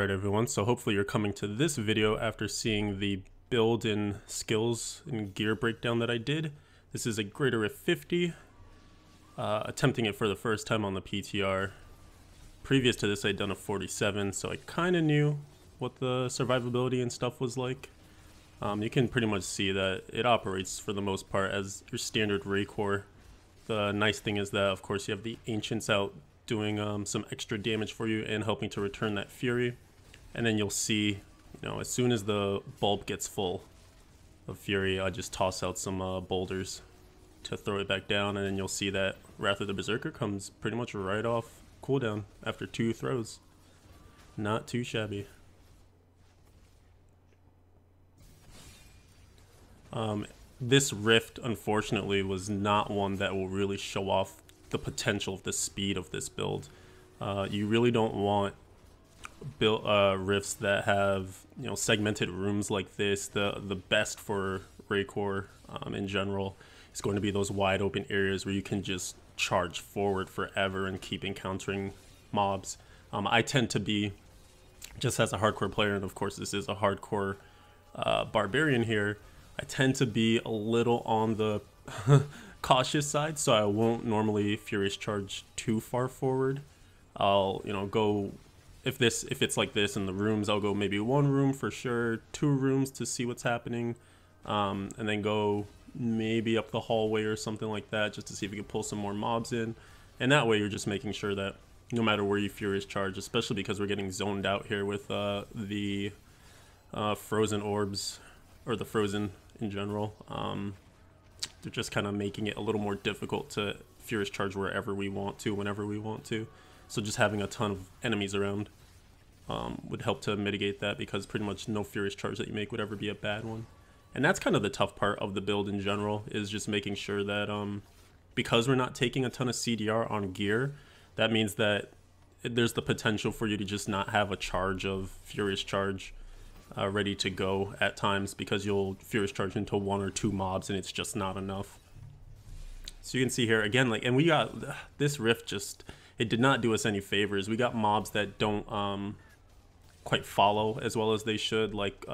Alright everyone, so hopefully you're coming to this video after seeing the build and skills and gear breakdown that I did. This is a Greater Rift 50, attempting it for the first time on the PTR. Previous to this I'd done a 47, so I kind of knew what the survivability and stuff was like. You can pretty much see that it operates for the most part as your standard Ray core. The nice thing is that of course you have the Ancients out doing some extra damage for you and helping to return that Fury. And then you'll see, as soon as the bulb gets full of Fury, I just toss out some boulders to throw it back down, and then you'll see that Wrath of the Berserker comes pretty much right off cooldown after 2 throws. Not too shabby. This rift, unfortunately, was not one that will really show off the potential of the speed of this build. You really don't want rifts that have segmented rooms like this. The best for Raycore in general is going to be those wide open areas where you can just charge forward forever and keep encountering mobs. I tend to be, just as a hardcore player, and of course this is a hardcore Barbarian here, I tend to be a little on the cautious side, so I won't normally Furious Charge too far forward. I'll go, if it's like this in the rooms, I'll go maybe 1 room for sure, 2 rooms to see what's happening, and then go maybe up the hallway or something like that just to see if we can pull some more mobs in. And that way you're just making sure that no matter where you Furious Charge, especially because we're getting zoned out here with the frozen orbs, or the frozen in general, they're just kind of making it a little more difficult to Furious Charge wherever we want to, whenever we want to. So just having a ton of enemies around would help to mitigate that, because pretty much no Furious Charge that you make would ever be a bad one. And that's kind of the tough part of the build in general, is just making sure that because we're not taking a ton of CDR on gear, that means that there's the potential for you to just not have a charge of Furious Charge ready to go at times, because you'll Furious Charge into 1 or 2 mobs and it's just not enough. So you can see here again, and we got this rift, it did not do us any favors. We got mobs that don't quite follow as well as they should, like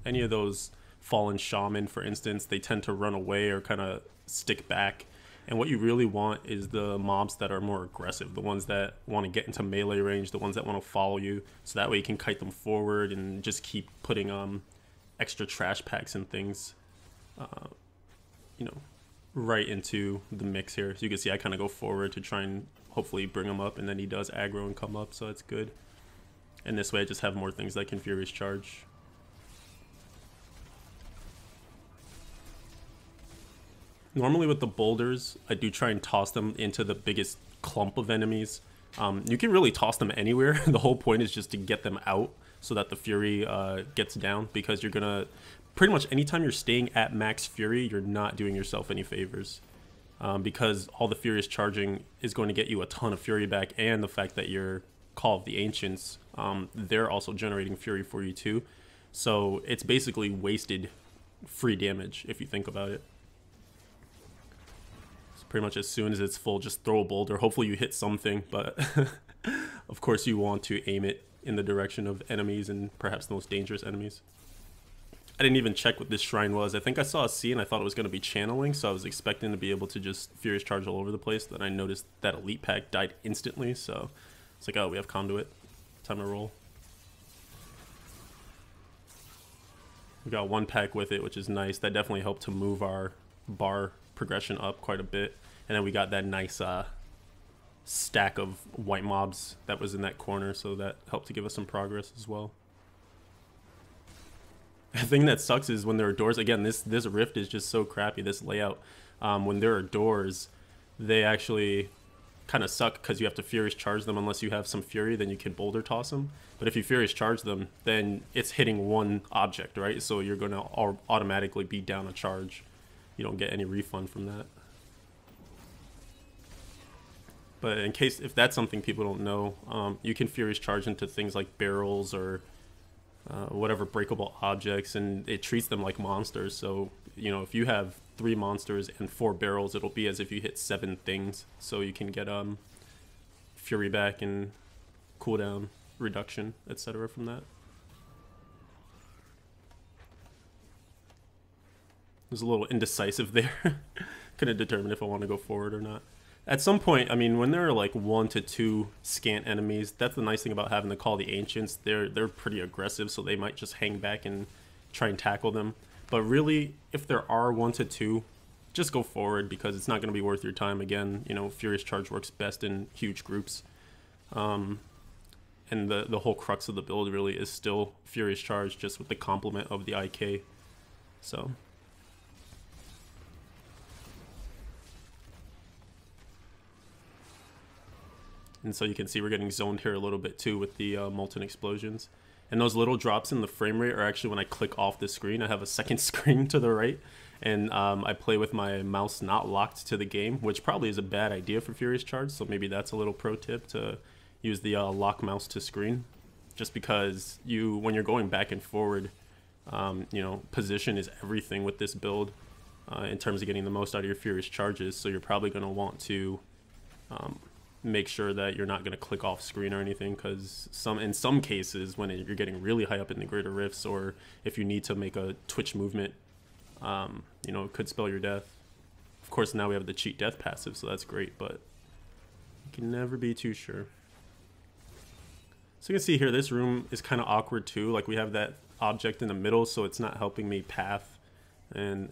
any of those fallen shaman, for instance. They tend to run away or kind of stick back. And what you really want is the mobs that are more aggressive, the ones that want to get into melee range, the ones that want to follow you, so that way you can kite them forward and just keep putting extra trash packs and things, right into the mix here. So you can see I kind of go forward to try and hopefully bring him up, and then he does aggro and come up, so that's good. And this way I just have more things that can Furious Charge. Normally with the boulders, I do try and toss them into the biggest clump of enemies. You can really toss them anywhere. The whole point is just to get them out so that the Fury gets down, because you're gonna, pretty much anytime you're staying at max Fury, you're not doing yourself any favors. Because all the Furious Charging is going to get you a ton of Fury back, and the fact that your Call of the Ancients, they're also generating Fury for you too. So it's basically wasted free damage if you think about it. Pretty much as soon as it's full, just throw a boulder. Hopefully you hit something, but of course you want to aim it in the direction of enemies, and perhaps the most dangerous enemies. I didn't even check what this shrine was. I think I saw a C and I thought it was going to be channeling, so I was expecting to be able to just Furious Charge all over the place. Then I noticed that elite pack died instantly, so it's like, oh, we have conduit. Time to roll. We got 1 pack with it, which is nice. That definitely helped to move our bar progression up quite a bit. And then we got that nice stack of white mobs that was in that corner, so that helped to give us some progress as well. The thing that sucks is when there are doors, again, this rift is just so crappy, this layout. When there are doors, they actually kind of suck, because you have to Furious Charge them. Unless you have some Fury, then you can boulder toss them. But if you Furious Charge them, then it's hitting 1 object, right? So you're going to automatically be down a charge. You don't get any refund from that. But in case, if that's something people don't know, you can Furious Charge into things like barrels or whatever breakable objects, and it treats them like monsters. So if you have 3 monsters and 4 barrels, it'll be as if you hit 7 things. So you can get Fury back and cooldown reduction, etc. from that. I was a little indecisive there. Couldn't determine if I want to go forward or not. At some point, I mean, when there are like 1 to 2 scant enemies, that's the nice thing about having to call the Ancients. They're pretty aggressive, so they might just hang back and try and tackle them. But really, if there are 1 to 2, just go forward because it's not going to be worth your time. Again, you know, Furious Charge works best in huge groups. And the whole crux of the build really is still Furious Charge, just with the complement of the IK. So... and so you can see we're getting zoned here a little bit too with the molten explosions. And those little drops in the frame rate are actually when I click off the screen. I have a second screen to the right, and I play with my mouse not locked to the game, which probably is a bad idea for Furious Charge, so maybe that's a little pro tip to use the lock mouse to screen. Just because when you're going back and forward, you know, position is everything with this build in terms of getting the most out of your Furious Charges, so you're probably going to want to... make sure that you're not going to click off screen or anything, because in some cases when you're getting really high up in the greater rifts, or if you need to make a twitch movement, you know, it could spell your death. Of course, now we have the cheat death passive, so that's great, but you can never be too sure. So you can see here, this room is kind of awkward too. Like, we have that object in the middle, so it's not helping me path and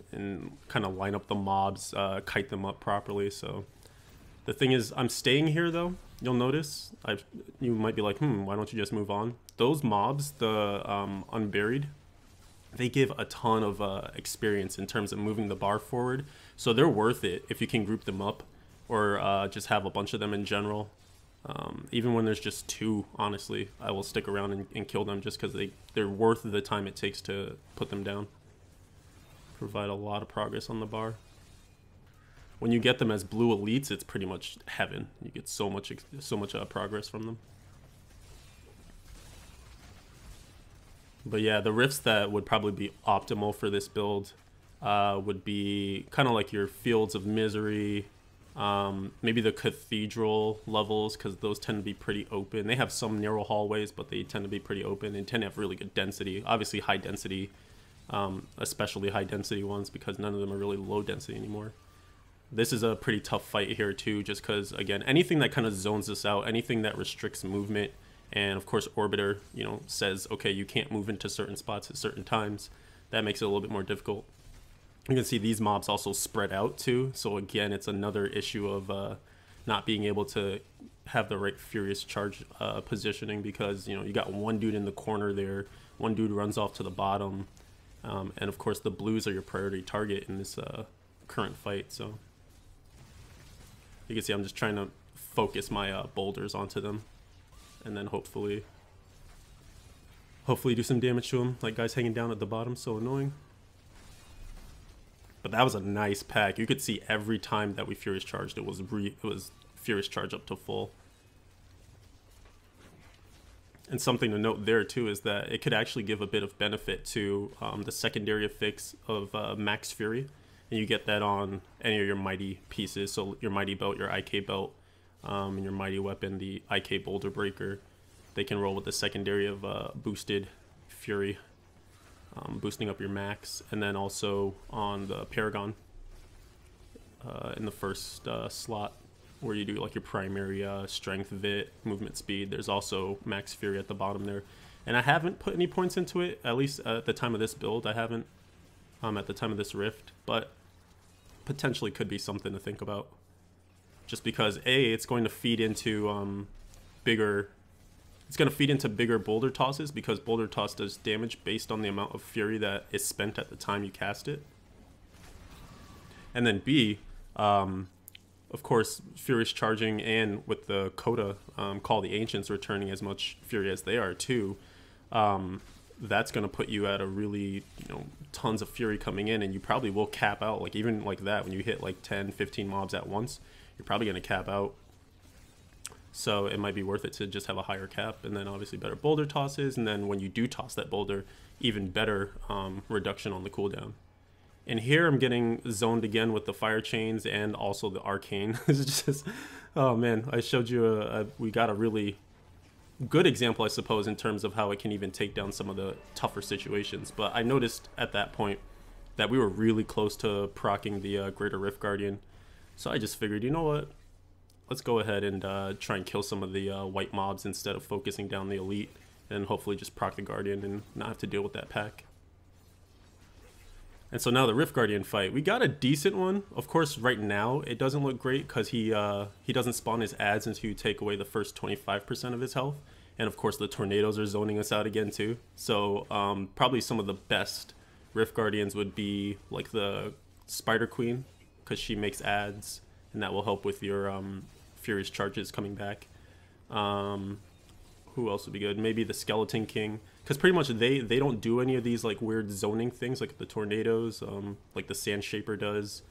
kind of line up the mobs, kite them up properly. So the thing is, I'm staying here though. You'll notice, you might be like, why don't you just move on? Those mobs, the Unburied, they give a ton of experience in terms of moving the bar forward. So they're worth it if you can group them up, or just have a bunch of them in general. Even when there's just 2, honestly, I will stick around and kill them just because they're worth the time it takes to put them down. Provide a lot of progress on the bar. When you get them as blue elites, it's pretty much heaven. You get so much progress from them. But yeah, the rifts that would probably be optimal for this build would be kind of like your Fields of Misery, maybe the Cathedral levels, because those tend to be pretty open. They have some narrow hallways, but they tend to be pretty open and tend to have really good density. Obviously high density, especially high density ones, because none of them are really low density anymore. This is a pretty tough fight here too, just because, again, anything that kind of zones us out, anything that restricts movement, and of course Orbiter, you know, says, okay, you can't move into certain spots at certain times, that makes it a little bit more difficult. You can see these mobs also spread out too, so again, it's another issue of not being able to have the right Furious Charge positioning, because, you know, you got one dude in the corner there, one dude runs off to the bottom, and of course the blues are your priority target in this current fight. So you can see I'm just trying to focus my boulders onto them, and then hopefully do some damage to them. Like, guys hanging down at the bottom, so annoying. But that was a nice pack. You could see every time that we Furious Charged, it was Furious Charge up to full. And something to note there too is that it could actually give a bit of benefit to the secondary affix of Max Fury. And you get that on any of your mighty pieces, so your mighty belt, your IK belt, and your mighty weapon, the IK Boulder Breaker. They can roll with the secondary of boosted Fury, boosting up your max, and then also on the Paragon in the first slot, where you do like your primary strength, vit, movement speed. There's also Max Fury at the bottom there, and I haven't put any points into it, at least at the time of this build. I haven't at the time of this rift, but potentially could be something to think about, just because it's going to feed into bigger boulder tosses, because boulder toss does damage based on the amount of fury that is spent at the time you cast it. And then B, of course, Furious Charging, and with the Coda, Call the Ancients returning as much fury as they are too, that's going to put you at a really, you know, tons of fury coming in, and you probably will cap out. Like, even like that, when you hit like 10, 15 mobs at once, you're probably going to cap out. So it might be worth it to just have a higher cap, and then obviously better boulder tosses, and then when you do toss that boulder, even better reduction on the cooldown. And here I'm getting zoned again with the fire chains and also the arcane. It's just, oh man, I showed you we got a really good example, I suppose, in terms of how it can even take down some of the tougher situations. But I noticed at that point that we were really close to proccing the Greater Rift Guardian. So I just figured, you know what? Let's go ahead and try and kill some of the white mobs instead of focusing down the elite, and hopefully just proc the Guardian and not have to deal with that pack. And so now the Rift Guardian fight, we got a decent one. Of course, right now it doesn't look great because he doesn't spawn his ads until you take away the first 25% of his health. And of course, the tornadoes are zoning us out again too. So probably some of the best Rift Guardians would be like the Spider Queen, because she makes ads, and that will help with your Furious Charges coming back. Who else would be good? Maybe the Skeleton King, because pretty much they don't do any of these like weird zoning things like the tornadoes, like the Sand Shaper does,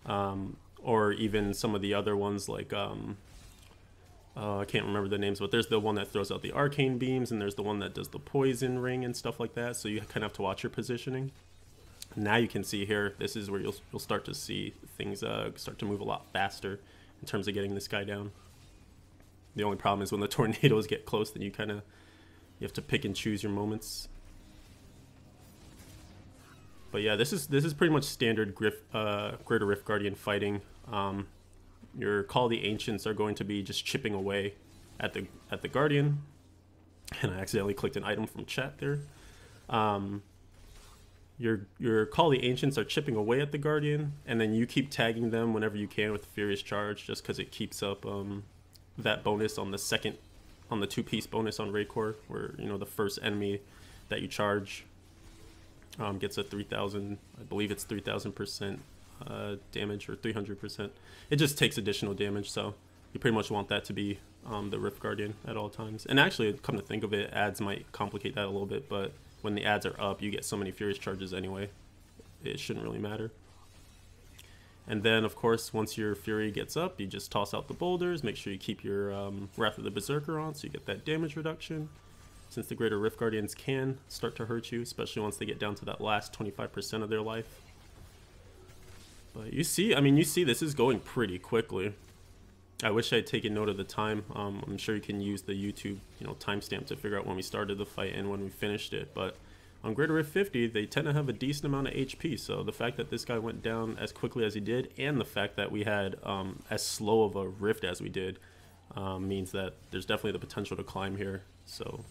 or even some of the other ones like I can't remember the names, but there's the one that throws out the arcane beams, and there's the one that does the poison ring and stuff like that. So you kind of have to watch your positioning. Now you can see here, this is where you'll start to see things start to move a lot faster in terms of getting this guy down. The only problem is when the tornadoes get close, then you have to pick and choose your moments. But yeah, this is pretty much standard Greater Rift Guardian fighting. Your Call of the Ancients are going to be just chipping away at the Guardian, and I accidentally clicked an item from chat there. Your Call of the Ancients are chipping away at the Guardian, and then you keep tagging them whenever you can with Furious Charge, just because it keeps up that bonus on the two-piece bonus on Raidcore, where the first enemy that you charge gets a 3,000, I believe it's 3,000% damage, or 300%. It just takes additional damage, so you pretty much want that to be the Rift Guardian at all times. And actually, come to think of it, ads might complicate that a little bit, but when the ads are up, you get so many Furious Charges anyway, it shouldn't really matter. And then, of course, once your Fury gets up, you just toss out the boulders. Make sure you keep your Wrath of the Berserker on so you get that damage reduction. Since the Greater Rift Guardians can start to hurt you, especially once they get down to that last 25% of their life. But you see this is going pretty quickly. I wish I had taken note of the time. I'm sure you can use the YouTube timestamp to figure out when we started the fight and when we finished it. But on Greater Rift 50, they tend to have a decent amount of HP, so the fact that this guy went down as quickly as he did, and the fact that we had as slow of a rift as we did, means that there's definitely the potential to climb here. So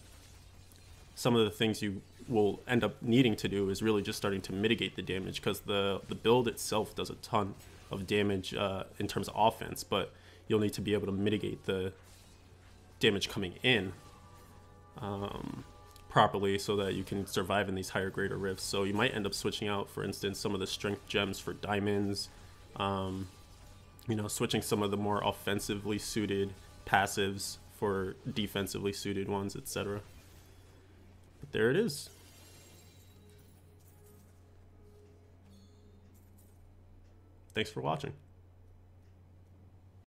some of the things you will end up needing to do is really just starting to mitigate the damage, because the build itself does a ton of damage in terms of offense, but you'll need to be able to mitigate the damage coming in properly so that you can survive in these higher greater rifts. So you might end up switching out, for instance, some of the strength gems for diamonds, switching some of the more offensively suited passives for defensively suited ones, etc. But there it is. Thanks for watching.